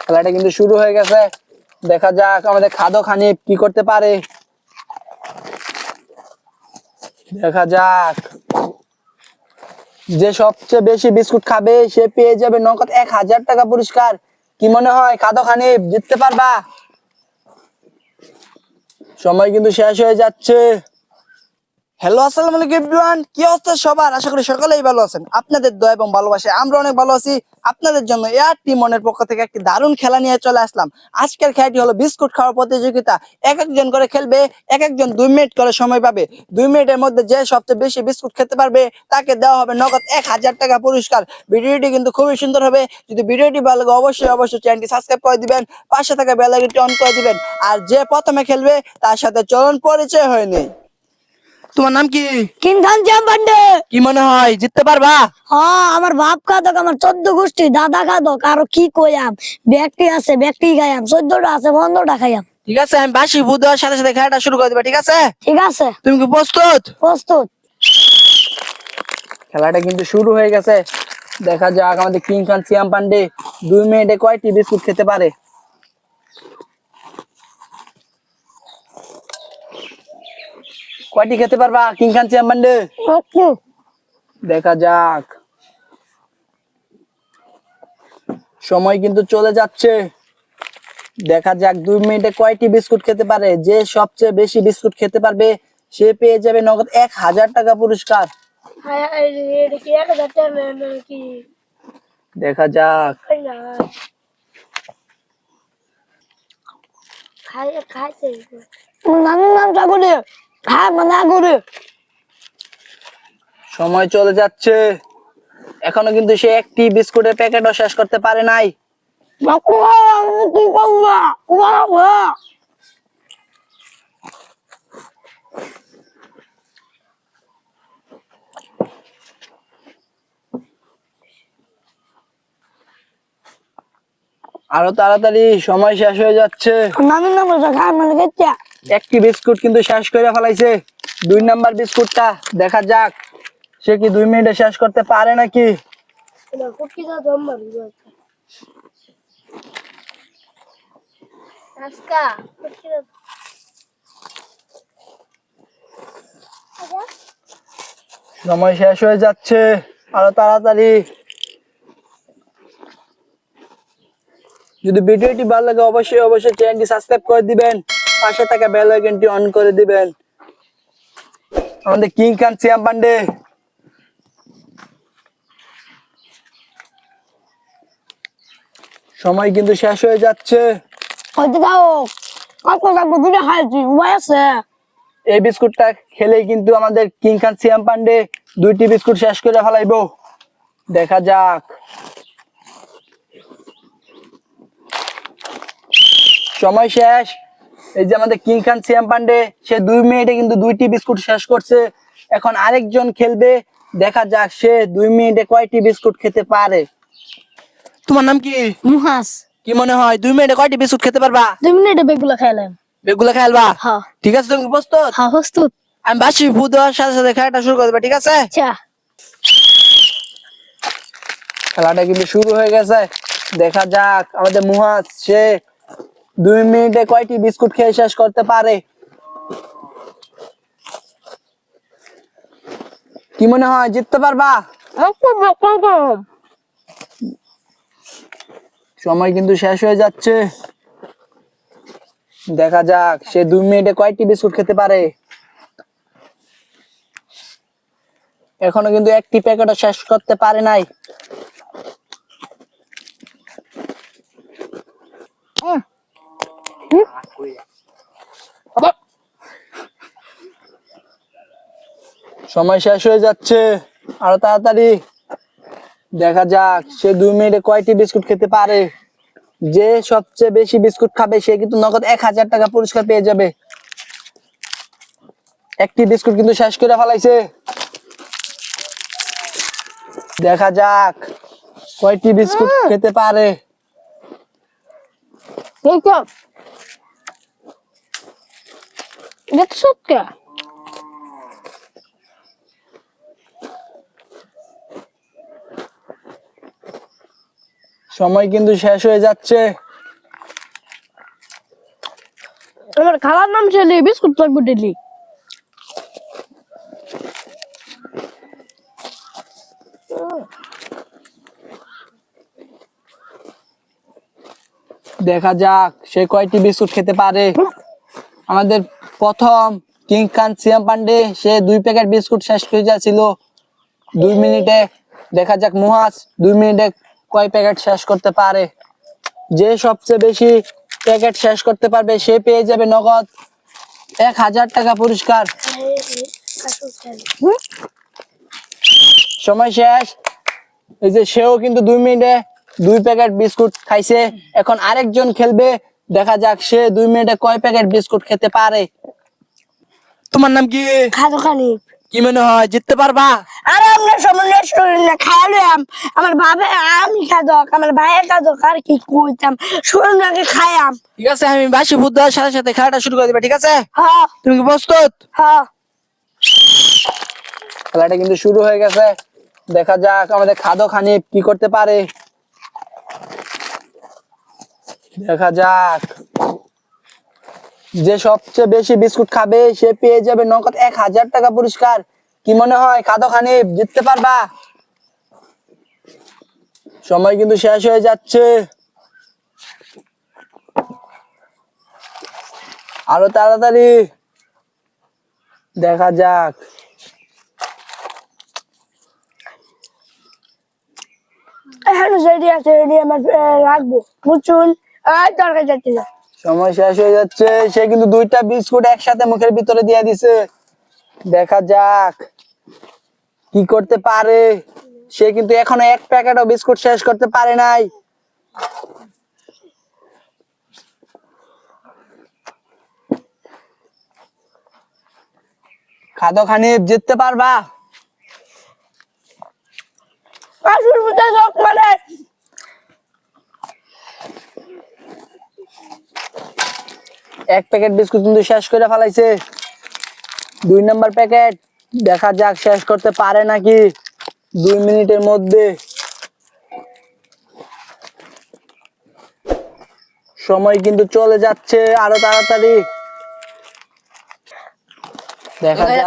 খেলাটা কিন্তু শুরু হয়ে গেছে। দেখা যাক আমাদের খাদক হানিফ কি করতে পারে। দেখা যাক, যে সবচেয়ে বেশি বিস্কুট খাবে সে পেয়ে যাবে নগদ 1000 টাকা পুরস্কার। কি মনে হয় খাদক হানিফ জিততে পারবা? সময় কিন্তু শেষ হয়ে যাচ্ছে। হ্যালো, আসসালামু আলাইকুম এভরিওয়ান, কি অবস্থা সবার? আশা করি সকলেই ভালো আছেন। আপনাদের দয়া এবং ভালোবাসায় আমরা অনেক ভালো আছি। আপনাদের জন্য এয়ার টিম মনের পক্ষ থেকে একটি দারুণ খেলা নিয়ে চলে আসলাম। আজকের খেলাটি হলো বিস্কুট খাওয়ার প্রতিযোগিতা। এক একজন করে খেলবে, এক একজন 2 মিনিট করে সময় পাবে। 2 মিনিটের মধ্যে যে সবচেয়ে বেশি বিস্কুট খেতে পারবে তাকে দেওয়া হবে নগদ 1000 টাকা পুরস্কার। ভিডিওটি কিন্তু খুবই সুন্দর হবে। যদি ভিডিওটি ভালো লাগে অবশ্যই চ্যানেলটি সাবস্ক্রাইব করে দিবেন, পাশে থাকা বেল আইকনটি অন করে দিবেন। আর যে প্রথমে খেলবে তার সাথে চলন পরিচয় হয়ে নেই। তোমার নাম কি? কিং খান চ্যাম্পান্ডে। কি মনে হয় জিততে পারবা? হ্যাঁ, আমার বাপ খাদক, আমার 14 গোষ্ঠী দাদা খাদক, আরো কি কইয়াম, ব্যক্তি আছে ব্যক্তি খাইয়াম, 14টা আছে 15টা খাইয়াম। ঠিক আছে, আমি বাসি ভূত দেওয়ার সাথে সাথে খেলাটা শুরু করে দিবা, ঠিক আছে? ঠিক আছে, তুমি কি প্রস্তুত? প্রস্তুত। খেলাটা কিন্তু শুরু হয়ে গেছে। দেখা যাক আমাদের কিং খান সিয়াম পান্ডে 2 মিনিটে কয়টি বিস্কুট খেতে পারে। কয়টি খেতে পারবা কিং খান সিয়াম পান্ডে? দেখা যাক, সময় কিন্তু চলে যাচ্ছে। দেখা যাক 2 মিনিটে কয়টি বিস্কুট খেতে পারে। যে সবচেয়ে বেশি বিস্কুট খেতে পারবে সে পেয়ে যাবে নগদ 1000 টাকা পুরস্কার। দেখা যাক, সময় চলে যাচ্ছে। এখনো কিন্তু সে একটি বিস্কুটের প্যাকেটও শেষ করতে পারে নাই। আরো তাড়াতাড়ি, সময় শেষ হয়ে যাচ্ছে। একটি বিস্কুট কিন্তু শেষ করে ফেলাইছে, 2 নাম্বার বিস্কুটটা। দেখা যাক সে কি 2 মিনিটে শেষ করতে পারে নাকি। সময় শেষ হয়ে যাচ্ছে, আরো তাড়াতাড়ি। যদি ভিডিওটি ভালো লাগে অবশ্যই চ্যানেলটি সাবস্ক্রাইব করে দিবেন, পাশে থাকা বেল আইকনটি অন করে দিবেন। আমাদের কিং খান সিয়াম পান্ডে সময় কিন্তু শেষ হয়ে যাচ্ছে। এই বিস্কুটটা খেলেই কিন্তু আমাদের কিং খান সিয়াম পান্ডে 2টি বিস্কুট শেষ করে ফেলাইবো। দেখা যাক, সময় শেষ। এই যে আমাদের কিং খান সিয়াম পান্ডে, সে 2 মিনিটে কিন্তু 2টি বিস্কুট শেষ করছে। এখন আরেকজন খেলবে, দেখা যাক সে 2 মিনিটে কয়টি বিস্কুট খেতে পারে। তোমার নাম কি? মুহাস। কি মনে হয় 2 মিনিটে কয়টি বিস্কুট খেতে পারবা? 2 মিনিটে বেগুলা খাইলাম। বেগুলা খেলবা? হ্যাঁ। ঠিক আছে, তুমি প্রস্তুত? হ্যাঁ, প্রস্তুত। আমি বাসি ভূত দেওয়ার সাথে সাথে খেলাটা শুরু করে দেবা, ঠিক আছে? আচ্ছা, খেলাটা কিন্তু শুরু হয়ে গেছে। দেখা যাক আমাদের মুহাস, সে 2 মিনিটে কয়টি বিস্কুট খেয়ে শেষ করতে পারে। কি মনে হয় জিততে পারবা? সময় কিন্তু শেষ হয়ে যাচ্ছে। দেখা যাক সে 2 মিনিটে কয়টি বিস্কুট খেতে পারে। এখনো কিন্তু একটি প্যাকেটও শেষ করতে পারে নাই। সময় শেষ হয়ে যাচ্ছে, আরো তাড়াতাড়ি। দেখা যাক সে 2 মিনিটে কয়টি বিস্কুট খেতে পারে। যে সবচেয়ে বেশি বিস্কুট খাবে সে কিন্তু নগদ 1000 টাকা পুরস্কার পেয়ে যাবে। একটি বিস্কুট কিন্তু শেষ করে ফেলাইছে। দেখা যাক কয়টি বিস্কুট খেতে পারে। সময় কিন্তু শেষ হয়ে যাচ্ছে। আমার খালার নাম ছেলে বিস্কুট লাগবে ডেলি। দেখা যাক সে কয়টি বিস্কুট খেতে পারে। আমাদের প্রথম কিং খান সিয়াম পান্ডে সে 2 প্যাকেট বিস্কুট শেষ করে যাচ্ছিল 2 মিনিটে। দেখা যাক মুহাজ 2 মিনিটে কয় প্যাকেট শেষ করতে পারে। যে সবচেয়ে বেশি প্যাকেট শেষ করতে পারবে সে পেয়ে যাবে নগদ 1000 টাকা পুরস্কার। সময় শেষ। এই যে সেও কিন্তু 2 মিনিটে 2 প্যাকেট বিস্কুট খাইছে। এখন আরেকজন খেলবে, দেখা যাক সে 2 মিনিটে কয় প্যাকেট বিস্কুট খেতে পারে। তোমার নাম কি? খাদো খানি। কি মনে হয় জিততে পারবা? আরে আমরা সমান রেস্টুরেন্ট না খাইলাম, আমার ভাবে আমি খাদক, আমার ভাইয়ের খাদক, আর কি কইতাম শুনুন খাইয়াম। ঠিক আছে, আমি বাসি ভূত দেওয়ার সাথে সাথে খেলাটা শুরু করে দিবা, ঠিক আছে? হ্যাঁ তুমি কি প্রস্তুত? হ্যাঁ। খেলাটা কিন্তু শুরু হয়ে গেছে। দেখা যাক আমাদের খাদো খানি কি করতে পারে। দেখা যাক যে সবচেয়ে বেশি বিস্কুট খাবে সে পেয়ে যাবে নগদ 1000 টাকা পুরস্কার। কি মনে হয় খাদো খানি জিততে পারবা? সময় কিন্তু শেষ হয়ে যাচ্ছে, আরো তাড়াতাড়ি। দেখা যাক এখন যেটি আছে এটি আমার রাখবো বুঝুন। আর দরকার যাচ্ছে না। সময় শেষ হয়ে যাচ্ছে। সে কিন্তু 2টা বিস্কুট একসাথে মুখের ভিতরে দিয়ে দিছে। দেখা যাক কি করতে পারে। সে কিন্তু এখনো 1 প্যাকেটও বিস্কুট শেষ করতে পারে নাই। খাদো খানি জিততে পারবা? আসুন বুঝতে সব মানে 1 প্যাকেট বিস্কুট কিন্তু শেষ করে ফেলাইছে। 2 নাম্বার প্যাকেট, দেখা যাক শেষ করতে পারে নাকি 2 মিনিটের মধ্যে। সময় কিন্তু চলে যাচ্ছে, আরো তাড়াতাড়ি। দেখা যাক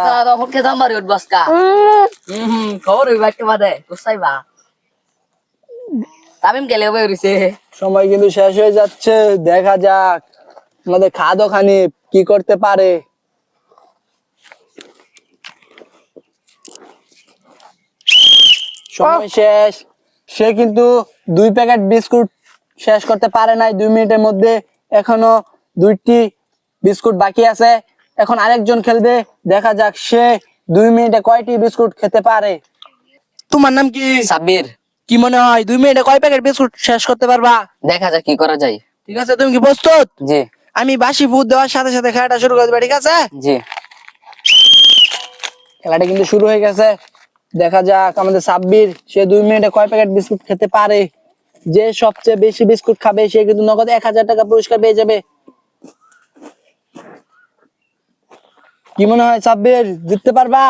সময় কিন্তু শেষ হয়ে যাচ্ছে। দেখা যাক আমাদের খাদো খানি কি করতে পারে। সময় শেষ। সে কিন্তু 2 প্যাকেট বিস্কুট শেষ করতে পারে নাই 2 মিনিটের মধ্যে। এখনো 2টি বিস্কুট বাকি আছে। এখন আরেকজন খেলবে, দেখা যাক সে 2 মিনিটে কয়টি বিস্কুট খেতে পারে। তোমার নাম কি? সাব্বির। কি মনে হয় 2 মিনিটে কয় প্যাকেট বিস্কুট শেষ করতে পারবা? দেখা যাক কি করা যায়। ঠিক আছে, তুমি কি প্রস্তুত? জি আমি বাসি ভূত দেওয়ার সাথে সাথে খেলাটা শুরু করে দিবা, ঠিক আছে? জি। খেলাটা কিন্তু শুরু হয়ে গেছে। দেখা যাক আমাদের সাব্বির সে 2 মিনিটে কয় প্যাকেট বিস্কুট খেতে পারে। যে সবচেয়ে বেশি বিস্কুট খাবে সে কিন্তু নগদ 1000 টাকা পুরস্কার পেয়ে যাবে। কি মনে হয় সাব্বির জিততে পারবা?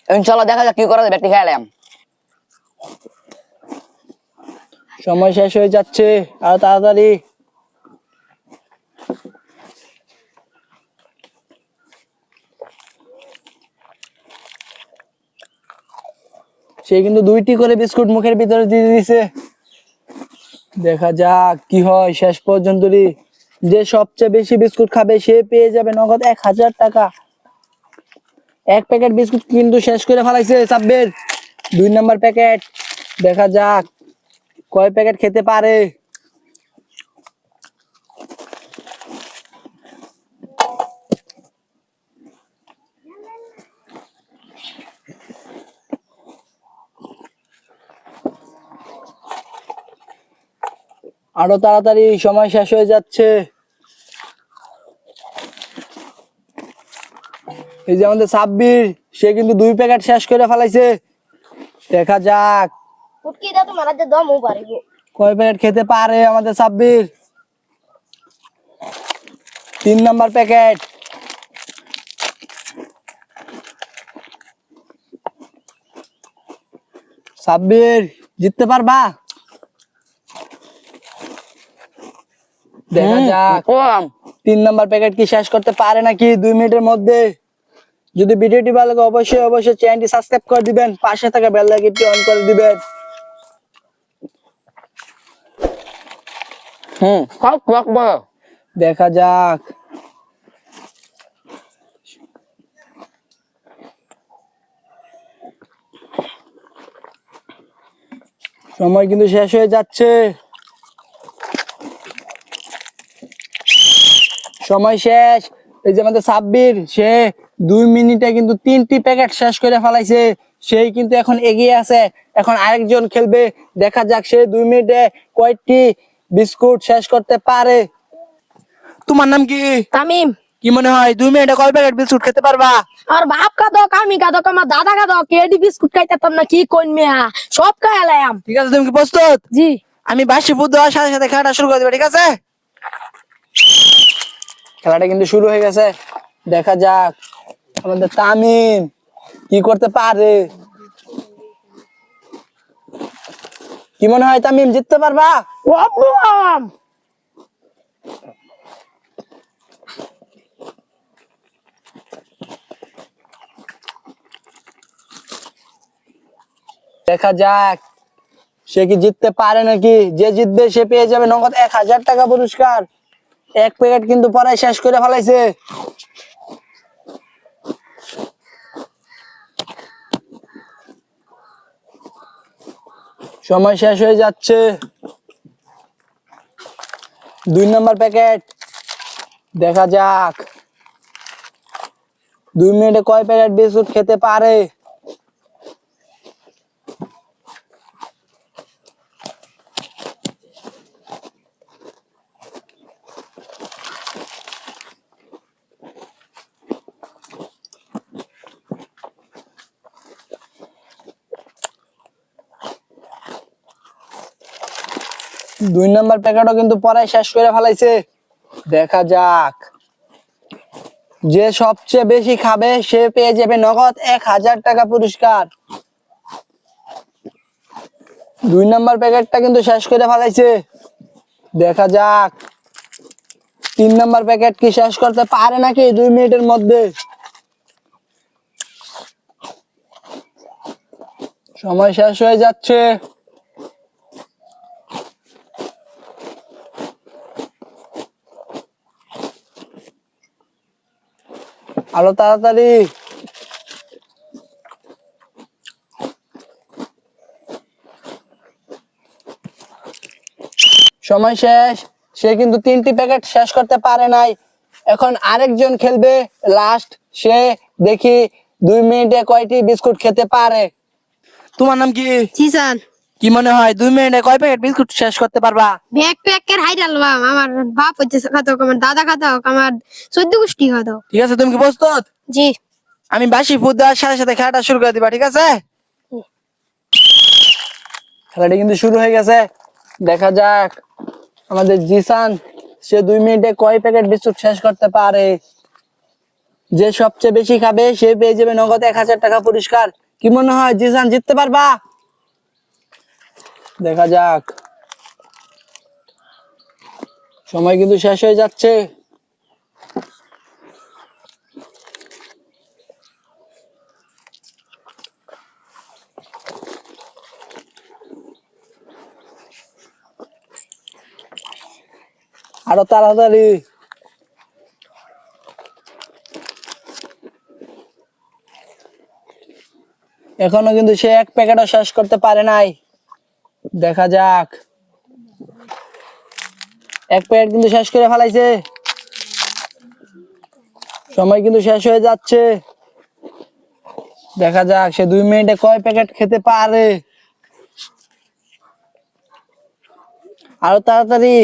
ইনশাআল্লাহ দেখা যাক কি করা যায়। ব্যক্তি খেলাম। সময় শেষ হয়ে যাচ্ছে, আর তাড়াতাড়ি। সে কিন্তু 2টি করে বিস্কুট মুখের ভিতরে দিয়ে দিয়েছে। দেখা যাক কি হয় শেষ পর্যন্ত। যে সবচেয়ে বেশি বিস্কুট খাবে সে পেয়ে যাবে নগদ 1000 টাকা। 1 প্যাকেট বিস্কুট কিন্তু শেষ করে ফেলাইছে সাব্বির। 2 নাম্বার প্যাকেট, দেখা যাক কয় প্যাকেট খেতে পারে। আরো তাড়াতাড়ি, সময় শেষ হয়ে যাচ্ছে। এই যে আমাদের সাব্বির সে কিন্তু 2 প্যাকেট শেষ করে ফেলাইছে। দেখা যাক কয় প্যাকেট খেতে পারে আমাদের সাব্বির। 3 নাম্বার প্যাকেট, সাব্বির জিততে পারবা? দেখা যাক কম 3 নাম্বার প্যাকেট কি শেষ করতে পারে নাকি 2 মিনিটের মধ্যে। যদি ভিডিওটি ভালো লাগে অবশ্যই অবশ্যই চ্যানেলটি সাবস্ক্রাইব করে দিবেন, পাশে থাকা বেল আইকনটি অন করে দিবেন। সব কম বড় দেখা যাক সময় কিন্তু শেষ হয়ে যাচ্ছে। সময় শেষ। এই যে আমাদের সাব্বির, সে 2 মিনিটে কিন্তু 3টি প্যাকেট শেষ করে ফেলাইছে। সেই কিন্তু এখন এগিয়ে আছে। এখন আরেকজন খেলবে, দেখা যাক সে 2 মিনিটে কয়টি বিস্কুট শেষ করতে পারে। তোমার নাম কি? তামিম। কি মনে হয় 2 মিনিটে কয় প্যাকেট বিস্কুট খেতে পারবা? আর বাপ কাদক, আমি কাদক, আমার দাদা কাদক, এডি বিস্কুট খাইতাম না, কি কোন মিয়া সব খাইলাম। ঠিক আছে, তুমি কি প্রস্তুত? জি। আমি বাসি ফুট দেওয়ার সাথে সাথে খেলাটা শুরু করে দেবো, ঠিক আছে? খেলাটা কিন্তু শুরু হয়ে গেছে। দেখা যাক আমাদের তামিম কি করতে পারে। কি মনে হয় তামিম জিততে পারবা? ওয়াম। দেখা যাক সে কি জিততে পারে নাকি। যে জিতবে সে পেয়ে যাবে নগদ 1000 টাকা পুরস্কার। এক প্যাকেট কিন্তু পরে শেষ করে ফেলাইছে। সময় শেষ হয়ে যাচ্ছে। 2 নাম্বার প্যাকেট, দেখা যাক 2 মিনিটে কয় প্যাকেট বিস্কুট খেতে পারে। দুই নাম্বার প্যাকেটও কিন্তু পরে শেষ করে ফেলাইছে। দেখা যাক যে সবচেয়ে বেশি খাবে সে পেয়ে যাবে নগদ 1000 টাকা পুরস্কার। 2 নাম্বার প্যাকেটটা কিন্তু শেষ করে ফেলাইছে। দেখা যাক 3 নাম্বার প্যাকেট কি শেষ করতে পারে নাকি 2 মিনিটের মধ্যে। সময় শেষ হয়ে যাচ্ছে। আরো তাড়াতাড়ি। সময় শেষ। সে কিন্তু 3টি প্যাকেট শেষ করতে পারে নাই। এখন আরেকজন খেলবে লাস্ট। সে দেখি 2 মিনিটে কয়টি বিস্কুট খেতে পারে। তোমার নাম কি? জিসান। কি মনে হয় 2 মিনিটে কয় প্যাকেট বিস্কুট শেষ করতে পারবা? ব্যাগ প্যাকের হাই ডালবাম। আমার বাপ হচ্ছে খাদক, আমার দাদা খাদক, আমার 14 গোষ্ঠী খাদক। ঠিক আছে, তুমি কি প্রস্তুত? জি। আমি বাসি ফুট দেওয়ার সাথে সাথে খেলাটা শুরু করে দিবা, ঠিক আছে? খেলাটা কিন্তু শুরু হয়ে গেছে। দেখা যাক আমাদের জিসান, সে 2 মিনিটে কয় প্যাকেট বিস্কুট শেষ করতে পারে। যে সবচেয়ে বেশি খাবে সে পেয়ে যাবে নগদ 1000 টাকা পুরস্কার। কি মনে হয় জিসান জিততে পারবা? দেখা যাক। সময় কিন্তু শেষ হয়ে যাচ্ছে। আরো তাড়াতাড়ি। এখনো কিন্তু সে এক প্যাকেটও শেষ করতে পারে নাই। দেখা যাক। এক প্যাকেট কিন্তু শেষ করে ফেলাইছে। সময় কিন্তু শেষ হয়ে যাচ্ছে। দেখা যাক সে 2 মিনিটে কয় প্যাকেট খেতে পারে। আরো তাড়াতাড়ি।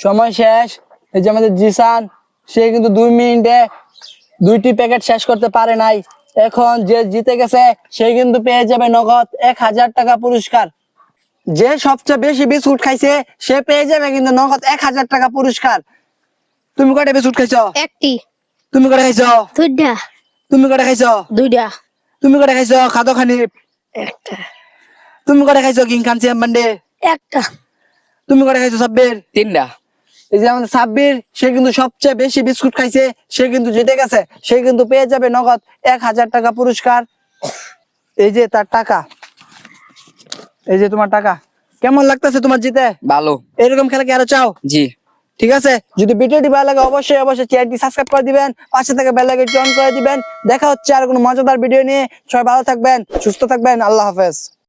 সময় শেষ। এই যে আমাদের জিসান, সে কিন্তু 2 মিনিটে 2টি প্যাকেট শেষ করতে পারে নাই। এখন যে জিতে গেছে সে কিন্তু পেয়ে যাবে নগদ 1000 টাকা পুরস্কার। যে সবচেয়ে বেশি বিস্কুট খাইছে সে পেয়ে যাবে কিন্তু নগদ 1000 টাকা পুরস্কার। তুমি কয়টা বিস্কুট খাইছো? একটি। তুমি কয়টা খাইছো? দুইটা। তুমি কটা খাইছো? দুইটা। তুমি কটা খাইছো? খাদো খানি। একটা। তুমি কটা খাইছো? কিং খান সিয়াম বান্ডে। একটা। তুমি কটা খাইছো? সাব্বির। 3টা। এই যে আমাদের সাব্বির, সে কিন্তু সবচেয়ে বেশি বিস্কুট খাইছে, সে কিন্তু জিতে গেছে, সে কিন্তু পেয়ে যাবে নগদ 1000 টাকা পুরস্কার। এই যে তার টাকা, এই যে তোমার টাকা। কেমন লাগতেছে তোমার জিতে? ভালো। এরকম খেলা কি আরো চাও? জি। ঠিক আছে, যদি ভিডিওটি ভালো লাগে অবশ্যই চ্যানেলটি সাবস্ক্রাইব করে দিবেন, পাশে থেকে বেল আইকনটি অন করে দিবেন। দেখা হচ্ছে আর কোনো মজাদার ভিডিও নিয়ে। সবাই ভালো থাকবেন, সুস্থ থাকবেন, আল্লাহ হাফেজ।